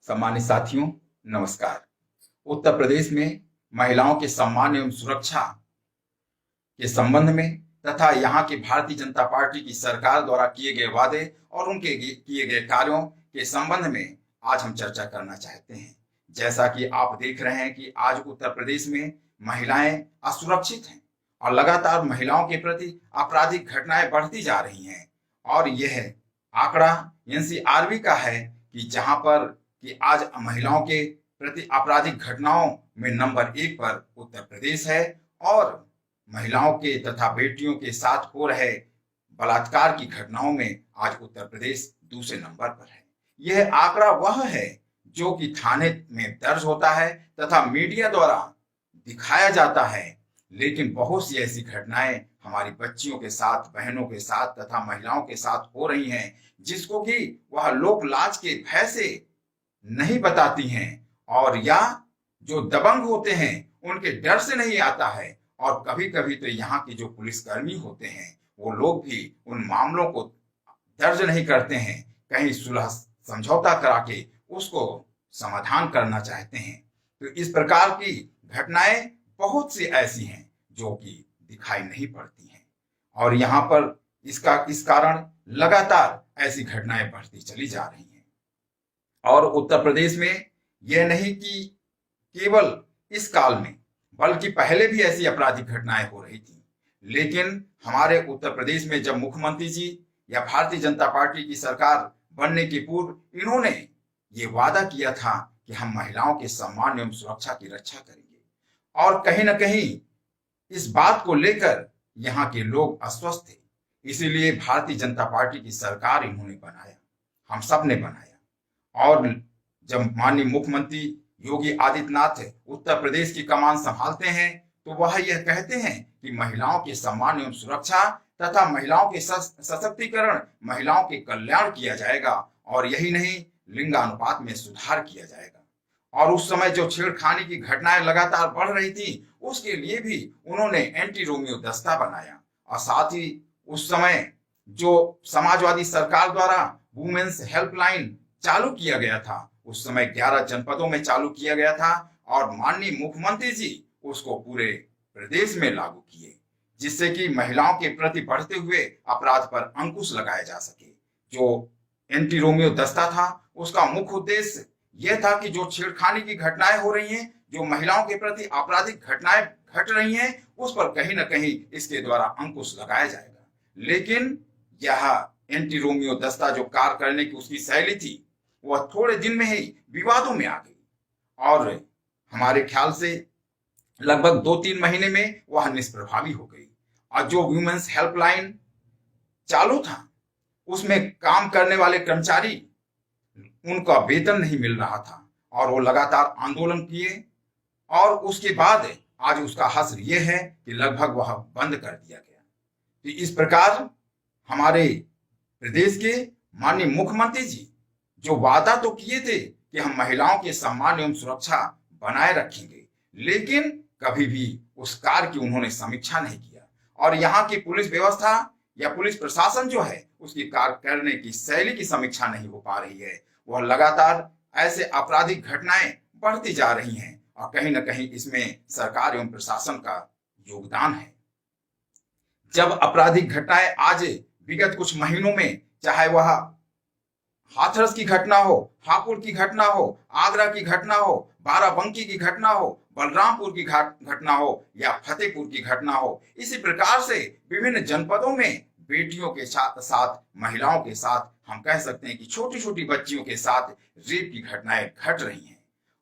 सम्मानित साथियों, नमस्कार। उत्तर प्रदेश में महिलाओं के सम्मान एवं सुरक्षा के संबंध में तथा यहाँ की भारतीय जनता पार्टी की सरकार द्वारा किए गए वादे और उनके किए गए कार्यों के संबंध में आज हम चर्चा करना चाहते हैं। जैसा कि आप देख रहे हैं कि आज उत्तर प्रदेश में महिलाएं असुरक्षित हैं और लगातार महिलाओं के प्रति आपराधिक घटनाएं बढ़ती जा रही हैं और यह आंकड़ा एनसीआरबी का है कि जहां पर कि आज महिलाओं के प्रति आपराधिक घटनाओं में नंबर 1 पर उत्तर प्रदेश है और महिलाओं के तथा बेटियों के साथ हो रहे बलात्कार की घटनाओं में आज उत्तर प्रदेश दूसरे नंबर पर है। यह आंकड़ा वह है जो कि थाने में दर्ज होता है तथा मीडिया द्वारा दिखाया जाता है, लेकिन बहुत सी ऐसी घटनाएं हमारी बच्चियों के साथ, बहनों के साथ तथा महिलाओं के साथ हो रही हैं जिसको कि वह लोक लाज के भय से नहीं बताती हैं और या जो दबंग होते हैं उनके डर से नहीं आता है। और कभी कभी तो यहाँ के जो पुलिसकर्मी होते हैं वो लोग भी उन मामलों को दर्ज नहीं करते हैं, कहीं सुलह समझौता करा के उसको समाधान करना चाहते हैं। तो इस प्रकार की घटनाएं बहुत सी ऐसी हैं जो कि दिखाई नहीं पड़ती हैं और यहाँ पर इस कारण लगातार ऐसी घटनाएं बढ़ती चली जा रही हैं। और उत्तर प्रदेश में यह नहीं कि केवल इस काल में बल्कि पहले भी ऐसी आपराधिक घटनाएं हो रही थी, लेकिन हमारे उत्तर प्रदेश में जब मुख्यमंत्री जी या भारतीय जनता पार्टी की सरकार बनने के पूर्व इन्होंने ये वादा किया था कि हम महिलाओं के सम्मान एवं सुरक्षा की रक्षा करेंगे और कहीं ना कहीं इस बात को लेकर यहाँ के लोग अस्वस्थ थे। इसीलिए भारतीय जनता पार्टी की सरकार इन्होंने बनाया, हम सब ने बनाया। और जब माननीय मुख्यमंत्री योगी आदित्यनाथ उत्तर प्रदेश की कमान संभालते हैं तो वह यह कहते हैं कि महिलाओं के सम्मान एवं सुरक्षा तथा महिलाओं के सशक्तिकरण, महिलाओं के कल्याण किया जाएगा और यही नहीं, लिंगानुपात में सुधार किया जाएगा। और उस समय जो छेड़खानी की घटनाएं लगातार बढ़ रही थी उसके लिए भी उन्होंने एंटी रोमियो दस्ता बनाया और साथ ही उस समय जो समाजवादी सरकार द्वारा वुमेन्स हेल्पलाइन चालू किया गया था, उस समय 11 जनपदों में चालू किया गया था और माननीय मुख्यमंत्री जी उसको पूरे प्रदेश में लागू किए, जिससे कि महिलाओं के प्रति बढ़ते हुए अपराध पर अंकुश लगाया जा सके। जो एंटी रोमियो दस्ता था उसका मुख्य उद्देश्य यह था कि जो छेड़खानी की घटनाएं हो रही हैं, जो महिलाओं के प्रति आपराधिक घटनाएं घट रही हैं, उस पर कहीं ना कहीं इसके द्वारा अंकुश लगाया जाएगा। लेकिन यह एंटी रोमियो दस्ता जो कार्य करने की उसकी शैली थी वह थोड़े दिन में ही विवादों में आ गई और हमारे ख्याल से लगभग 2-3 महीने में वह निष्प्रभावी हो गई। और जो वुमेन्स हेल्पलाइन चालू था उसमें काम करने वाले कर्मचारी, उनका वेतन नहीं मिल रहा था और वो लगातार आंदोलन किए और उसके बाद आज उसका हश्र यह है कि लगभग वह बंद कर दिया गया। तो इस प्रकार हमारे प्रदेश के माननीय मुख्यमंत्री जी जो वादा तो किए थे कि हम महिलाओं के सम्मान एवं सुरक्षा बनाए रखेंगे, लेकिन कभी भी उस कार्य की उन्होंने समीक्षा नहीं किया और यहाँ की पुलिस व्यवस्था या पुलिस प्रशासन जो है उसकी कार्य करने की शैली की समीक्षा नहीं हो पा रही है। वह लगातार ऐसे आपराधिक घटनाएं बढ़ती जा रही हैं और कहीं ना कहीं इसमें सरकार एवं प्रशासन का योगदान है। जब आपराधिक घटनाएं आज विगत कुछ महीनों में, चाहे वह हाथरस की घटना हो, हापुड़ की घटना हो, आगरा की घटना हो, बाराबंकी की घटना हो, बलरामपुर की घटना हो या फतेहपुर की घटना हो, इसी प्रकार से विभिन्न जनपदों में बेटियों के साथ महिलाओं के साथ, हम कह सकते हैं कि छोटी छोटी बच्चियों के साथ रेप की घटनाएं घट रही हैं।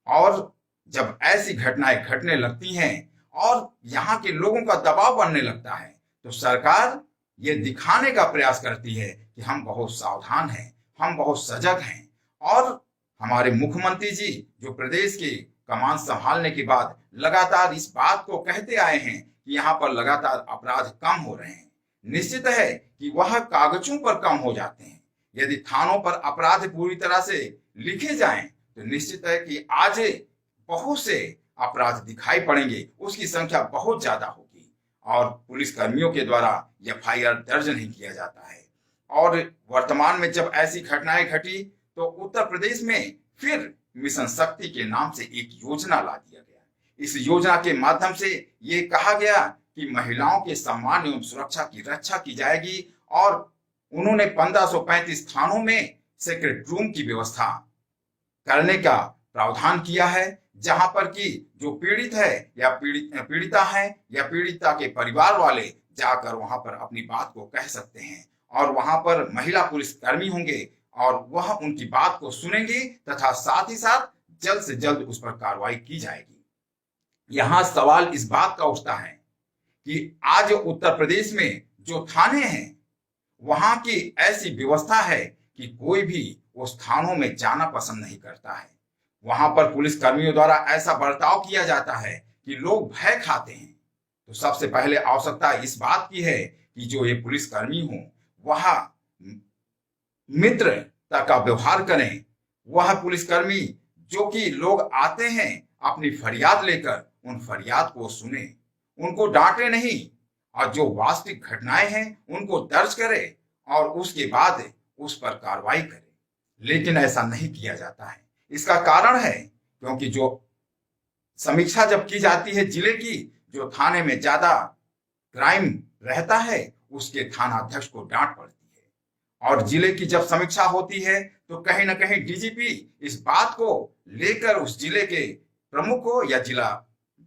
और जब ऐसी घटनाएं घटने लगती हैं और यहाँ के लोगों का दबाव बनने लगता है तो सरकार ये दिखाने का प्रयास करती है कि हम बहुत सावधान हैं, हम बहुत सजग हैं। और हमारे मुख्यमंत्री जी जो प्रदेश के कमान संभालने के बाद लगातार इस बात को कहते आए हैं कि यहाँ पर लगातार अपराध कम हो रहे हैं। निश्चित है कि वह कागजों पर कम हो जाते हैं। यदि थानों पर अपराध पूरी तरह से लिखे जाएं तो निश्चित है कि आज बहुत से अपराध दिखाई पड़ेंगे, उसकी संख्या बहुत ज्यादा होगी और पुलिस कर्मियों के द्वारा एफआईआर दर्ज नहीं किया जाता है। और वर्तमान में जब ऐसी घटनाएं घटी तो उत्तर प्रदेश में फिर मिशन शक्ति के नाम से एक योजना ला दिया गया। इस योजना के माध्यम से ये कहा गया कि महिलाओं के सम्मान एवं सुरक्षा की रक्षा की जाएगी और उन्होंने 1535 थानों में सेक्रेट रूम की व्यवस्था करने का प्रावधान किया है, जहां पर कि जो पीड़ित है या पीड़िता है या पीड़िता के परिवार वाले जाकर वहां पर अपनी बात को कह सकते हैं और वहां पर महिला पुलिसकर्मी होंगे और वह उनकी बात को सुनेंगे तथा साथ ही साथ जल्द से जल्द उस पर कार्रवाई की जाएगी। यहां सवाल इस बात का उठता है कि आज उत्तर प्रदेश में जो थाने हैं वहां की ऐसी व्यवस्था है कि कोई भी उस थानों में जाना पसंद नहीं करता है। वहां पर पुलिस कर्मियों द्वारा ऐसा बर्ताव किया जाता है कि लोग भय खाते हैं। तो सबसे पहले आवश्यकता इस बात की है कि जो ये पुलिस कर्मी हो वह मित्रता का व्यवहार करें। वह पुलिसकर्मी जो कि लोग आते हैं अपनी फरियाद लेकर उन फरियाद को सुने, उनको डांटे नहीं और जो वास्तविक घटनाएं हैं उनको दर्ज करे और उसके बाद उस पर कार्रवाई करे। लेकिन ऐसा नहीं किया जाता है। इसका कारण है क्योंकि जो समीक्षा जब की जाती है जिले की, जो थाने में ज्यादा क्राइम रहता है उसके थाना अध्यक्ष को डांट पड़ती है और जिले की जब समीक्षा होती है तो कहीं ना कहीं डीजीपी इस बात को लेकर उस जिले के प्रमुख को या जिला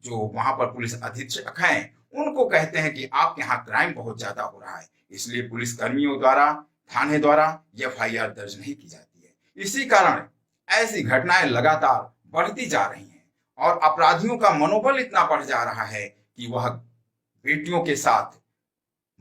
जो वहां पर पुलिस अधीक्षक हैं उनको कहते हैं कि आपके यहाँ क्राइम बहुत ज्यादा हो रहा है, इसलिए पुलिस कर्मियों द्वारा थाने द्वारा एफआईआर दर्ज नहीं की जाती है। इसी कारण ऐसी घटनाएं लगातार बढ़ती जा रही हैं और अपराधियों का मनोबल इतना बढ़ जा रहा है कि वह बेटियों के साथ,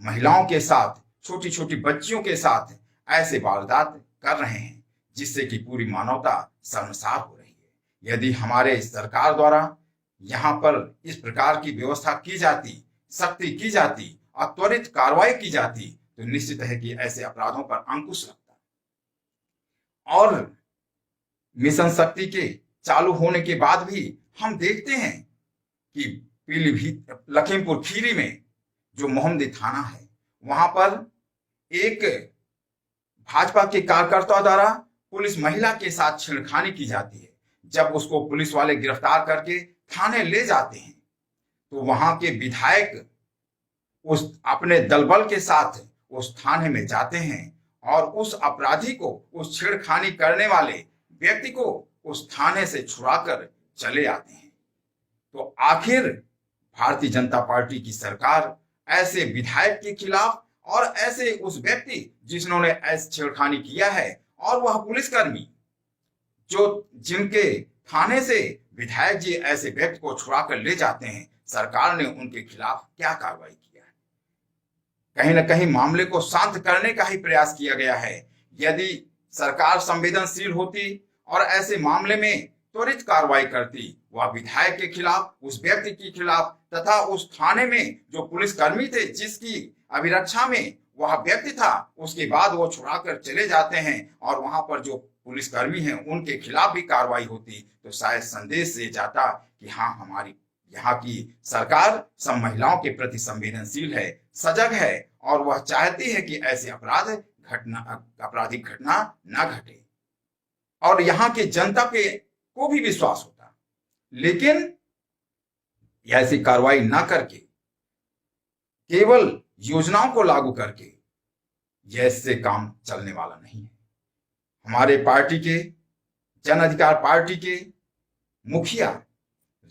महिलाओं के साथ, छोटी छोटी बच्चियों के साथ ऐसे वारदात कर रहे हैं जिससे कि पूरी मानवता शर्मसार हो रही है। यदि हमारे सरकार द्वारा यहाँ पर इस प्रकार की व्यवस्था की जाती, सख्ती की जाती और त्वरित कार्रवाई की जाती तो निश्चित है कि ऐसे अपराधों पर अंकुश लगता। और मिशन शक्ति के चालू होने के बाद भी हम देखते हैं कि पीलीभीत लखीमपुर खीरी में जो मोहम्मदी थाना है वहां पर एक भाजपा के कार्यकर्ता द्वारा पुलिस महिला के साथ छेड़खानी की जाती है। जब उसको पुलिस वाले गिरफ्तार करके थाने ले जाते हैं तो वहां के विधायक उस अपने दलबल के साथ उस थाने में जाते हैं और उस अपराधी को, उस छेड़खानी करने वाले व्यक्ति को उस थाने से छुड़ाकर चले आते हैं। तो आखिर भारतीय जनता पार्टी की सरकार ऐसे विधायक के खिलाफ और ऐसे उस व्यक्ति जिन्होंने ऐसे छेड़खानी किया है और वह पुलिसकर्मी जो जिनके थाने से विधायक जी ऐसे व्यक्ति को छुड़ाकर ले जाते हैं, सरकार ने उनके खिलाफ क्या कार्रवाई किया है? कहीं ना कहीं मामले को शांत करने का ही प्रयास किया गया है। यदि सरकार संवेदनशील होती और ऐसे मामले में त्वरित कार्रवाई करती, वह विधायक के खिलाफ, उस व्यक्ति के खिलाफ तथा उस थाने में जो पुलिसकर्मी थे जिसकी अभिरक्षा में वह व्यक्ति था, उसके बाद वो छुड़ाकर चले जाते हैं और वहां पर जो पुलिसकर्मी हैं उनके खिलाफ भी कार्रवाई होती तो शायद संदेश से जाता कि हाँ, हमारी यहाँ की सरकार सब महिलाओं के प्रति संवेदनशील है, सजग है और वह चाहती है कि ऐसे आपराधिक घटना ना घटे और यहाँ की जनता को भी विश्वास होता। लेकिन ऐसी कार्रवाई ना करके केवल योजनाओं को लागू करके ऐसे काम चलने वाला नहीं है। हमारे पार्टी के जन अधिकार पार्टी के मुखिया,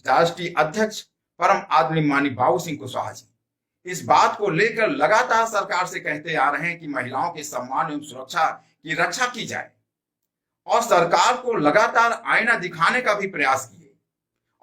राष्ट्रीय अध्यक्ष परम आदरणीय बाबू सिंह कुशवाहा जी इस बात को लेकर लगातार सरकार से कहते आ रहे हैं कि महिलाओं के सम्मान एवं सुरक्षा की रक्षा की जाए और सरकार को लगातार आईना दिखाने का भी प्रयास किए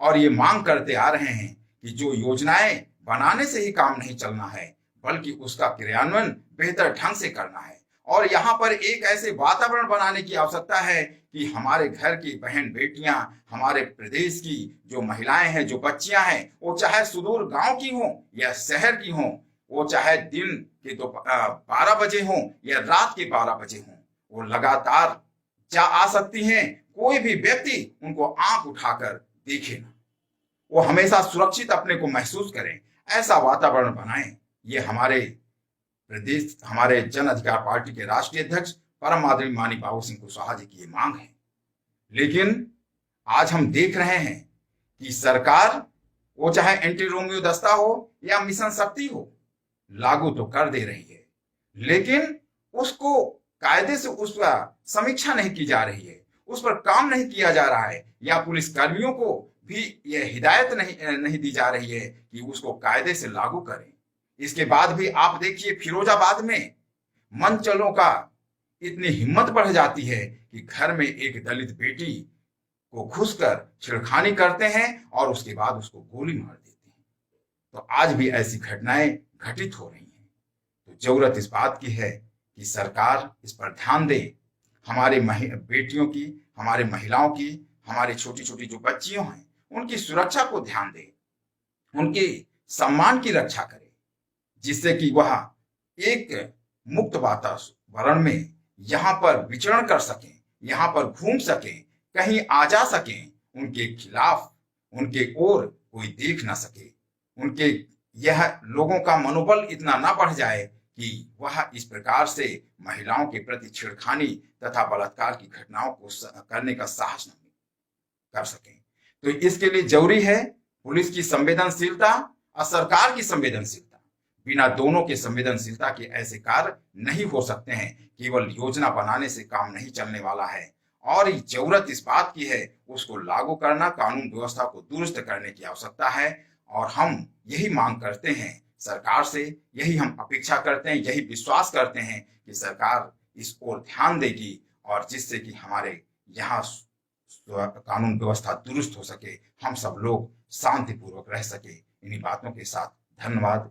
और ये मांग करते आ रहे हैं कि जो योजनाएं बनाने से ही काम नहीं चलना है बल्कि उसका क्रियान्वयन बेहतर ढंग से करना है और यहाँ पर एक ऐसे वातावरण बनाने की आवश्यकता है कि हमारे घर की बहन बेटियां, हमारे प्रदेश की जो महिलाएं हैं, जो बच्चियां हैं, वो चाहे सुदूर गांव की हों या शहर की हों, वो चाहे दिन के 12 बजे हों या रात के 12 बजे हों, वो लगातार जा आ सकती हैं। कोई भी व्यक्ति उनको आंख उठाकर देखे ना, वो हमेशा सुरक्षित अपने को महसूस करें, ऐसा वातावरण बनाएं। ये हमारे प्रदेश, हमारे जन अधिकार पार्टी के राष्ट्रीय अध्यक्ष परम आदरणीय बाबू सिंह कुशवाहा जी की ये मांग है। लेकिन आज हम देख रहे हैं कि सरकार, वो चाहे एंटी रोमियो दस्ता हो या मिशन शक्ति हो, लागू तो कर दे रही है, लेकिन उसको कायदे से उसका समीक्षा नहीं की जा रही है, उस पर काम नहीं किया जा रहा है, या पुलिस कर्मियों को भी यह हिदायत नहीं दी जा रही है कि उसको कायदे से लागू करें। इसके बाद भी आप देखिए, फिरोजाबाद में मनचलों का इतनी हिम्मत बढ़ जाती है कि घर में एक दलित बेटी को घुसकर छेड़खानी करते हैं और उसके बाद उसको गोली मार देते हैं। तो आज भी ऐसी घटनाएं घटित हो रही हैं। तो जरूरत इस बात की है कि सरकार इस पर ध्यान दे, हमारे बेटियों की, हमारे महिलाओं की, हमारी छोटी छोटी जो बच्चियों हैं, उनकी सुरक्षा को ध्यान दे, उनके सम्मान की रक्षा करे, जिससे कि वह एक मुक्त वातावरण में यहाँ पर विचरण कर सकें, यहाँ पर घूम सकें, कहीं आ जा सकें, उनके खिलाफ, उनके ओर कोई देख ना सके, उनके यह लोगों का मनोबल इतना ना बढ़ जाए कि वह इस प्रकार से महिलाओं के प्रति छेड़खानी तथा बलात्कार की घटनाओं को करने का साहस नहीं कर सकें। तो इसके लिए जरूरी है पुलिस की संवेदनशीलता और सरकार की संवेदनशीलता। बिना दोनों के संवेदनशीलता के ऐसे कार्य नहीं हो सकते हैं। केवल योजना बनाने से काम नहीं चलने वाला है, और जरूरत इस बात की है उसको लागू करना, कानून व्यवस्था को दुरुस्त करने की आवश्यकता है। और हम यही मांग करते हैं सरकार से, यही हम अपेक्षा करते हैं, यही विश्वास करते हैं कि सरकार इस ओर ध्यान देगी, और जिससे कि हमारे यहाँ कानून व्यवस्था दुरुस्त हो सके, हम सब लोग शांतिपूर्वक रह सके। इन्हीं बातों के साथ धन्यवाद।